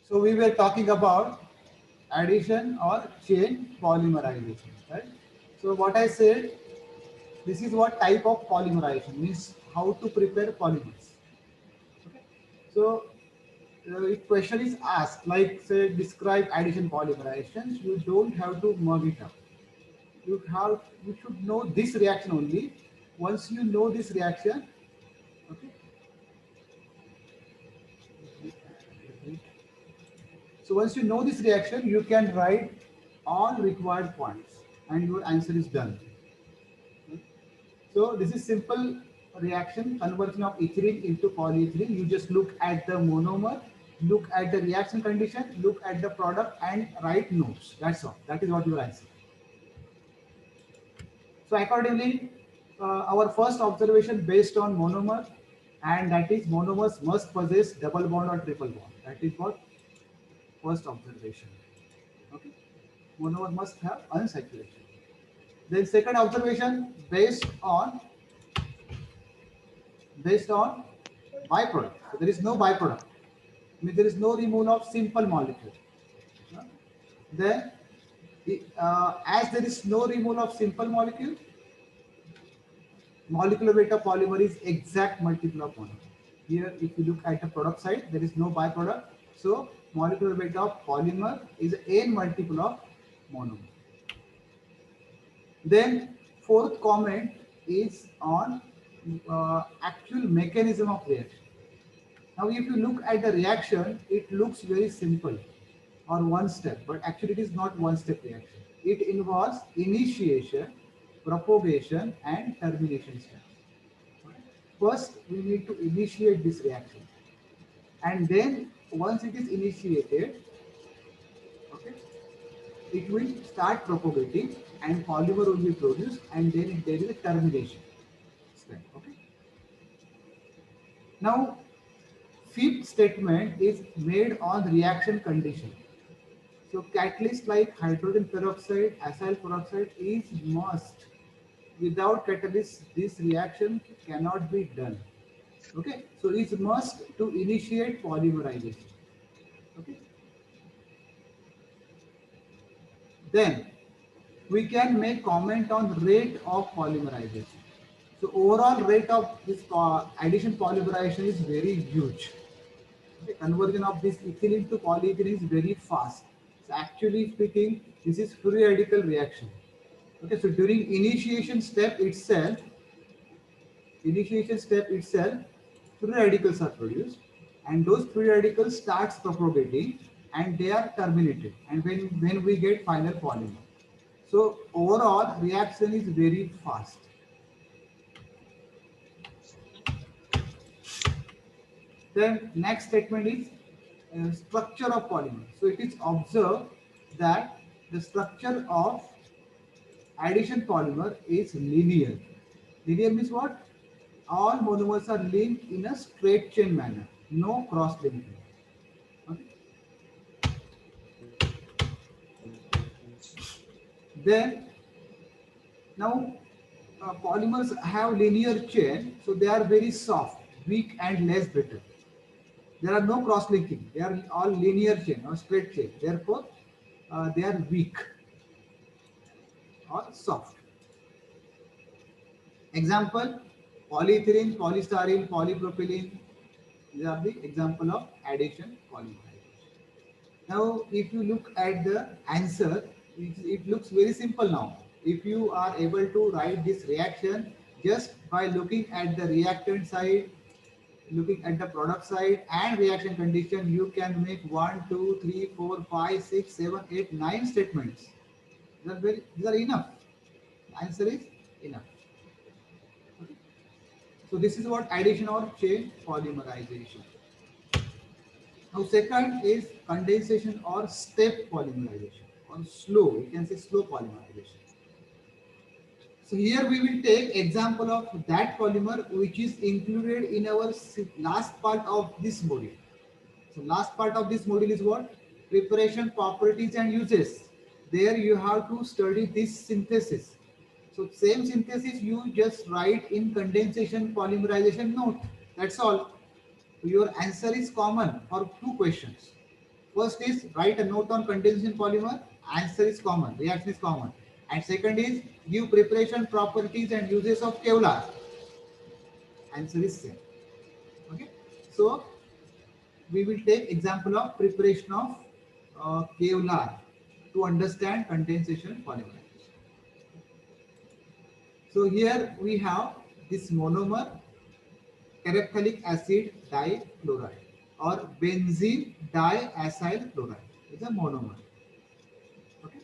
So we were talking about addition or chain polymerization, right? So what I said, this is what type of polymerization means, how to prepare polymers. Okay. So if question is asked, like say describe addition polymerizations, you don't have to mug it up. You should know this reaction only. Once you know this reaction, okay. So once you know this reaction, you can write all required points and your answer is done. So this is simple reaction, conversion of ethylene into polyethylene. You just look at the monomer, look at the reaction condition, look at the product and write notes. That's all. That is what your answer. So accordingly, our first observation based on monomer, and that is monomers must possess double bond or triple bond. That is what first observation. Okay, monomer must have unsaturation. Then second observation based on byproduct. So there is no byproduct. Means there is no removal of simple molecule. Uh, Then, as there is no removal of simple molecule, molecular weight of polymer is exact multiple of monomer. Here, if you look at the product side, there is no byproduct. So, molecular weight of polymer is n multiple of monomer. Then, fourth comment is on actual mechanism of reaction. Now, if you look at the reaction, it looks very simple or one step, but actually it is not one step reaction. It involves initiation, propagation, and termination steps. First, we need to initiate this reaction, and then once it is initiated, okay, it will start propagating, and polymer will be produced, and then there is a termination step. Okay. Now, fifth statement is made on reaction condition. So catalyst like hydrogen peroxide, acyl peroxide is must. Without catalyst, this reaction cannot be done. Okay, so it's must to initiate polymerization. Okay, then we can make comment on rate of polymerization. So overall rate of this addition polymerization is very huge. The conversion of this ethylene to polyethylene is very fast. So actually speaking, this is free radical reaction. Okay, so during initiation step itself, free radicals are produced, and those free radicals starts propagating, and they are terminated. And when we get final polymer, so overall reaction is very fast. Then next statement is structure of polymer. So it is observed that the structure of addition polymer is linear. Linear means what? All monomers are linked in a straight chain manner, no cross linking. Okay. Then now polymers have linear chain, so they are very soft, weak, and less brittle. There are no cross linking; they are all linear chain or straight chain. Therefore, they are weak or soft. Example: polyethylene, polystyrene, polypropylene. These are the example of addition polymerization. Now, if you look at the answer, it looks very simple now. If you are able to write this reaction just by looking at the reactant side, looking at the product side and reaction condition, you can make 1, 2, 3, 4, 5, 6, 7, 8, 9 statements. These are enough. The answer is enough. Okay. So this is what addition or chain polymerization. Now second is condensation or step polymerization or slow, you can say slow polymerization. So here we will take example of that polymer which is included in our last part of this module. So last part of this module is what? Preparation, properties and uses. There you have to study this synthesis. So same synthesis you just write in condensation polymerization note. That's all. Your answer is common for two questions. First is write a note on condensation polymer. Answer is common, reaction is common. And second is give preparation properties and uses of Kevlar. Answer is same. Okay. So we will take example of preparation of Kevlar to understand condensation polymerization. So here we have this monomer terephthalic acid dichloride or benzene diacyl chloride. It's a monomer. Okay.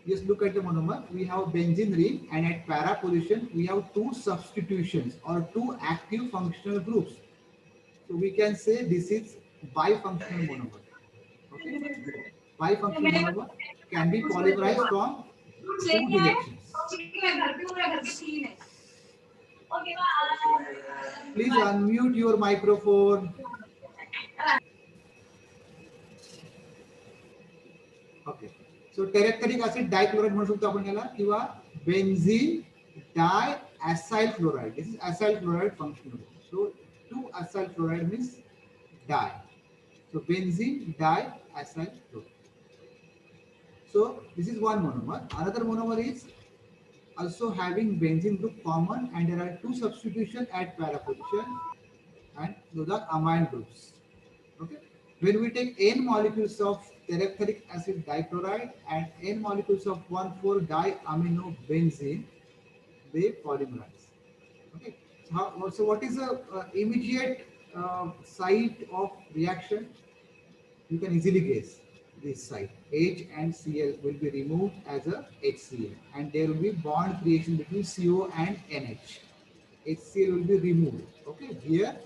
Just look at the monomer. We have benzene ring and at para position we have two substitutions or two active functional groups. So we can say this is bifunctional monomer. Okay. Bifunctional monomer can be polymerized from two directions. Please unmute your microphone. Okay. So terephthalic acid dichloride म्हणू शकतो आपण याला किंवा benzene diacyl chloride. This is acyl chloride functional. So 2 acyl chloride means di. So benzene diacyl chloride. So this is one monomer. Another monomer is also having benzene group common and there are two substitution at para position and those are amine groups. Okay. When we take n molecules of terephthalic acid dichloride and n molecules of 1,4-diaminobenzene, they polymerize. Okay. So what is the immediate site of reaction? You can easily guess this site. H and Cl will be removed as a HCl and there will be bond creation between CO and NH. HCl will be removed. Okay. Here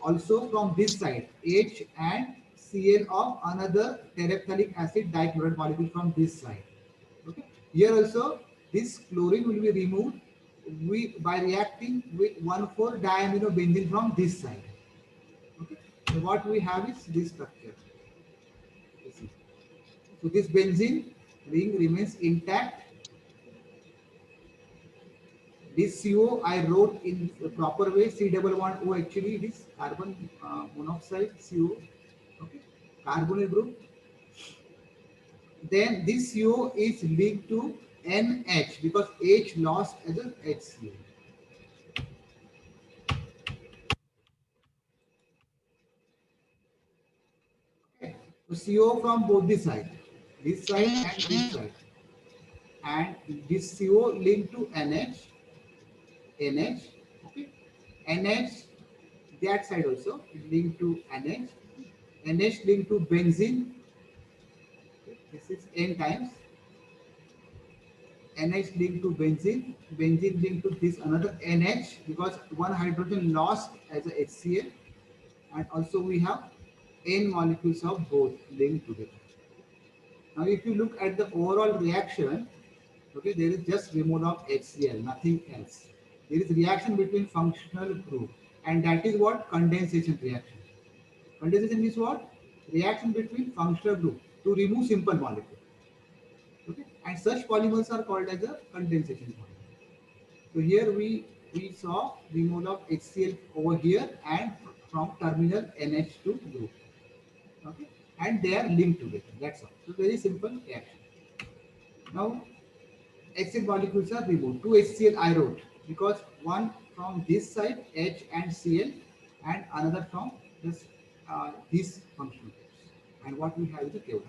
also from this side, H and Cl of another terephthalic acid dichloride molecule from this side. Okay. Here also this chlorine will be removed by reacting with 1,4-diaminobenzene from this side. Okay. So what we have is this structure. So this benzene ring remains intact. This CO I wrote in the proper way, C double bond O, actually it is carbon monoxide CO, okay, carbonyl group. Then this CO is linked to NH because H lost as a HCl. Okay. So CO from both the sides, this side and this side. And this CO linked to NH, okay, NH, that side also linked to NH linked to benzene, okay. This is N times, NH linked to benzene, benzene linked to this another NH because one hydrogen lost as a HCl, and also we have N molecules of both linked together. Now if you look at the overall reaction, okay, there is just removal of HCl, nothing else. There is reaction between functional group, and that is what condensation reaction. Condensation means what? Reaction between functional group to remove simple molecule. Okay, and such polymers are called as a condensation polymer. So here we saw removal of HCl over here and from terminal NH2 group. Okay, and they are linked together. That's all. So very simple reaction. Now HCl molecules are removed. 2 HCl I wrote because one from this side H and Cl and another from this these functional groups. And what we have is a Kevlar.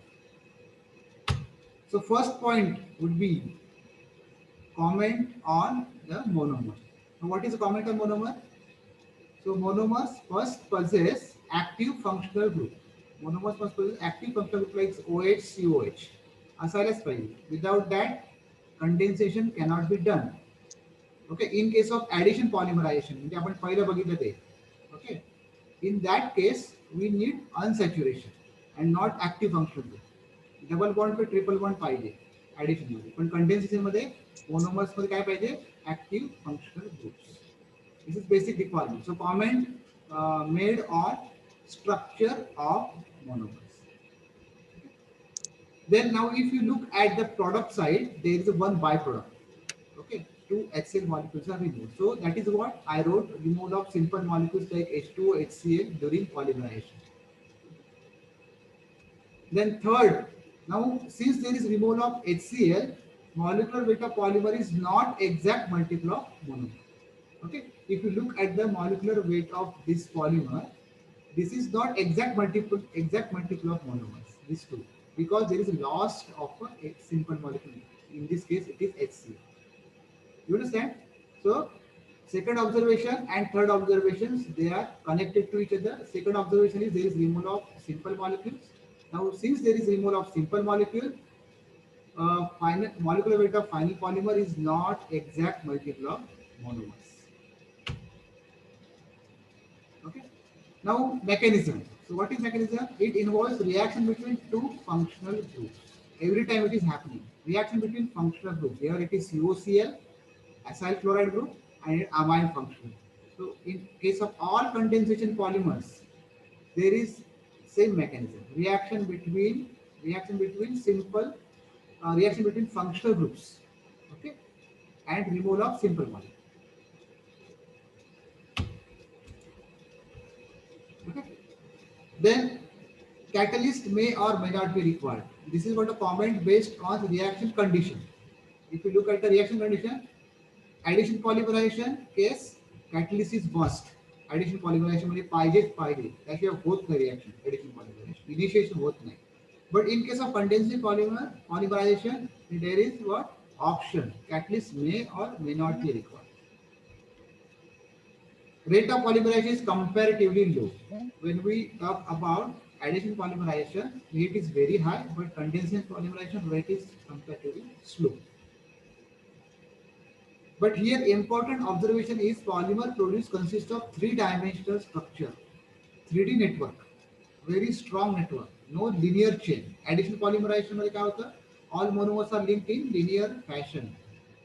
So first point would be comment on the monomer. Now what is a comment on monomer? So monomers first possess active functional group. Monomers first possess active functional group like OH, COH. Acylas पाहिजे. Without that, condensation cannot be done. Okay. In case of addition polymerization, म्हणजे आपण पहिलं बघितलं ते. Okay. In that case, we need unsaturation and not active functional group. Double bond पे triple bond पाहिजे addition मध्ये, पण कंडेन्सेशन मध्ये मोनोमर्स मध्ये काय पाहिजे? Active functional groups. This is basic requirement. So comment made on structure of monomers. Then now if you look at the product side, there is one byproduct. Okay, 2 HCl molecules are removed. So that is what I wrote, removal of simple molecules like H2O, HCl during polymerization. Then third, now since there is removal of HCl, molecular weight of polymer is not exact multiple of monomer. Okay, if you look at the molecular weight of this polymer, this is not exact multiple of monomers. These two, because there is a loss of a simple molecule. In this case, it is HCl. You understand? So, second observation and third observations, they are connected to each other. Second observation is there is removal of simple molecules. Now, since there is removal of simple molecule, final molecular weight of final polymer is not exact multiple of monomers. Okay. Now, mechanism. So, what is mechanism? It involves reaction between two functional groups. Every time it is happening, reaction between functional groups. Here it is COCl, acyl chloride group, and amine function. So, in case of all condensation polymers, there is same mechanism. Reaction between functional groups. Okay, and removal of simple molecule. Okay. Then catalyst may or may not be required. This is what a comment based on reaction condition. If you look at the reaction condition, addition polymerization case, catalyst is must. Addition polymerization म्हणजे पाहिजे त्याशिवाय होत नाही reaction. Addition polymerization initiation होत नाही. But in case of condensing polymerization, there is what option. Catalyst may or may not be required. Rate of polymerization is comparatively low. When we talk about addition polymerization, rate is very high, but condensation polymerization rate is comparatively slow. But here important observation is polymer produced consists of three-dimensional structure, 3D network, very strong network, no linear chain. Addition polymerization मध्ये काय होतं? All monomers are linked in linear fashion.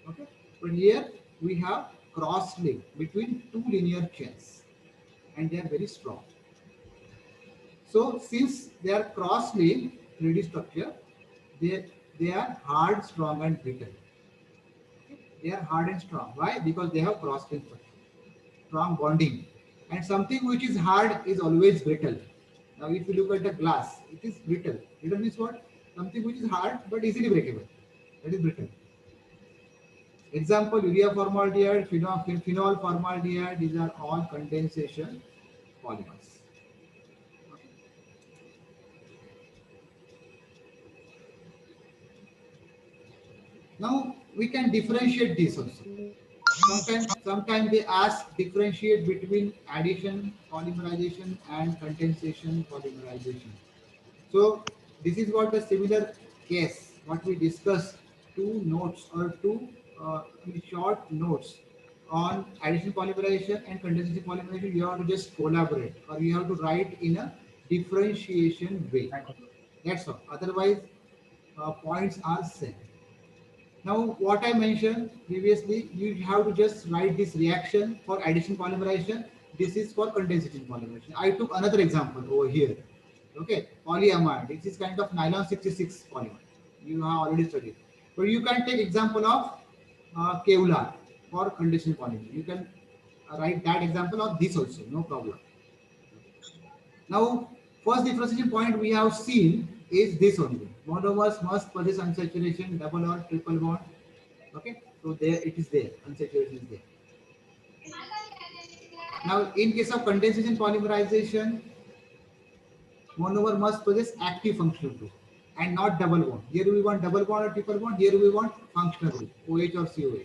Okay, but here we have cross link between two linear chains, and they are very strong. So since they are cross linked 3D structure, they are hard, strong, and brittle. They are hard and strong. Why? Because they have cross-link strong bonding. And something which is hard is always brittle. Now, if you look at the glass, it is brittle. Brittle means what? Something which is hard but easily breakable. That is brittle. Example: urea formaldehyde, phenol formaldehyde. These are all condensation polymers. Now we can differentiate this also. Sometimes they ask differentiate between addition polymerization and condensation polymerization. So this is what a similar case what we discussed, two notes or two short notes on addition polymerization and condensation polymerization. You have to just collaborate or you have to write in a differentiation way. That's all. Otherwise, points are same. Now, what I mentioned previously, you have to just write this reaction for addition polymerization. This is for condensation polymerization. I took another example over here. Okay, polyamide. This is kind of nylon 66 polymer. You have already studied. But you can take example of Kevlar for condensation polymer. You can write that example of this also. No problem. Now, first differentiation point we have seen is this only. Monomers must possess unsaturation, double or triple bond. Okay, so there it is there, unsaturation is there. Now, in case of condensation polymerization, monomer must possess active functional group and not double bond. Here we want double bond or triple bond. Here we want functional group, OH or COH.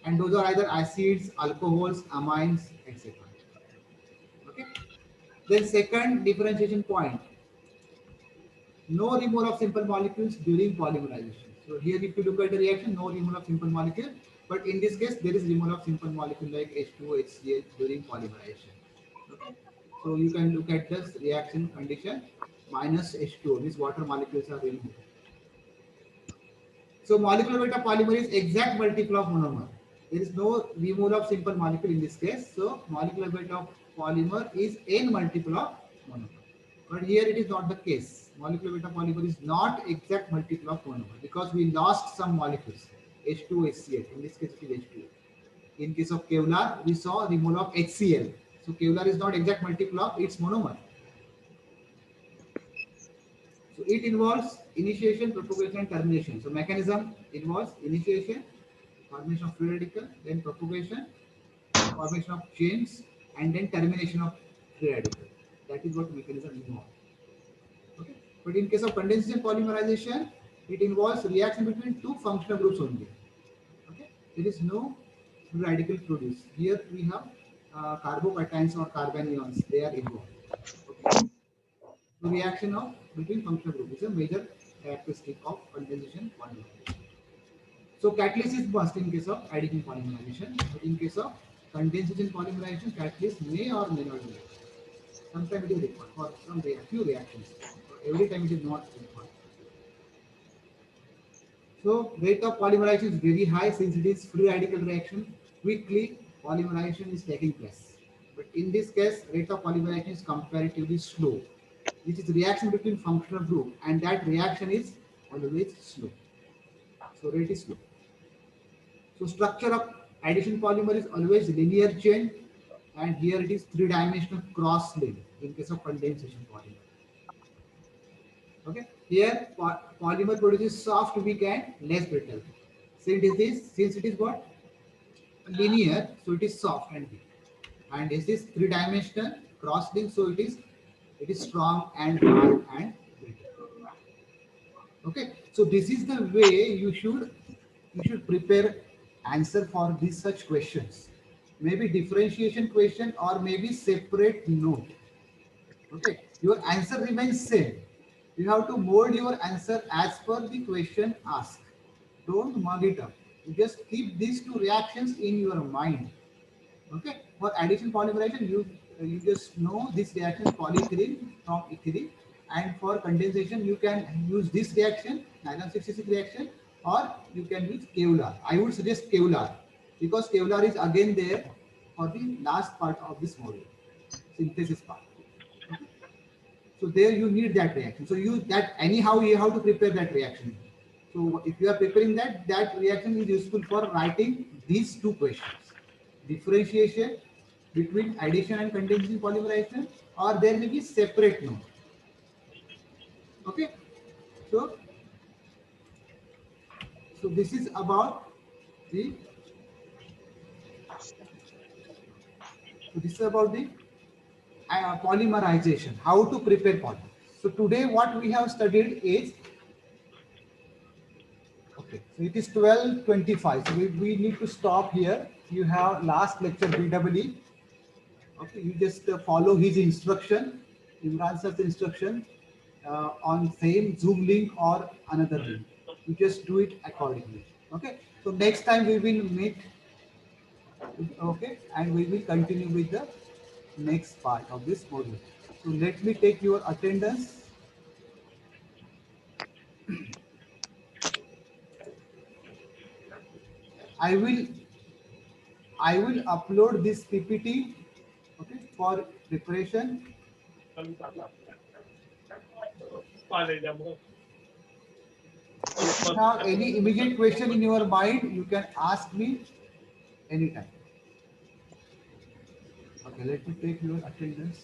And those are either acids, alcohols, amines, etc. Okay. Then second differentiation point, no removal of simple molecules during polymerization. So here if you look at the reaction, no removal of simple molecule, but in this case there is removal of simple molecule like H2O, HCl during polymerization. Okay. So you can look at this reaction condition minus H2O, these water molecules are removed. So molecular weight of polymer is exact multiple of monomer. There is no removal of simple molecule in this case. So molecular weight of polymer is n multiple of monomer. But here it is not the case. Molecular weight of polymer is not exact multiple of monomer because we lost some molecules, H2O, HCl. In this case, it is H2O. In case of Kevlar, we saw removal of HCl. So Kevlar is not exact multiple of its monomer. So it involves initiation, propagation, and termination. So mechanism involves initiation, formation of free radical, then propagation, formation of chains, and then termination of free radical. That is what mechanism involves. Okay. But in case of condensation polymerization, it involves reaction between two functional groups only. Okay. There is no free radical produced. Here we have carbocations or carbanions. They are involved. Okay. The reaction of between functional groups is a major characteristic of condensation polymerization. So catalyst is must in case of addition polymerization, but in case of condensation polymerization, catalyst may or may not be required. Sometimes it is required for some few reactions. Every time it is not required. So rate of polymerization is very high since it is free radical reaction. Quickly polymerization is taking place. But in this case, rate of polymerization is comparatively slow. This is reaction between functional group, and that reaction is always slow. So rate is slow. So structure of addition polymer is always linear chain, and here it is three-dimensional cross-link in case of condensation polymer. Okay, here polymer produces soft, weak, and less brittle. Since it is what linear, so it is soft and weak. And is this three-dimensional cross-link, so it is strong and hard and brittle. Okay, so this is the way you should prepare answer for these such questions. Maybe differentiation question or maybe separate note. Okay, your answer remains same. You have to mold your answer as per the question asked. Don't mug it up. You just keep these two reactions in your mind. Okay, for addition polymerization, you just know this reaction polyethylene from ethylene, and for condensation you can use this reaction, nylon 66 reaction, or you can use Kevlar. I would suggest Kevlar because Kevlar is again there for the last part of this module, synthesis part. Okay? So there you need that reaction. So you that anyhow you have to prepare that reaction. So if you are preparing that, that reaction is useful for writing these two questions. Differentiation between addition and condensation polymerization, or there may be separate note. Okay. So, so this is about the polymerization, how to prepare polymer. So today what we have studied is okay. So it is 12:25. So we need to stop here. You have last lecture BWE. Okay, you just follow his instruction, Imran sir's instruction on same Zoom link or another link. You just do it accordingly. Okay. So next time we will meet. Okay, and we will continue with the next part of this module. So let me take your attendance. I will I will upload this PPT. Okay, for preparation. If you have any immediate question in your mind, you can ask me anytime. Okay, let me take your attendance.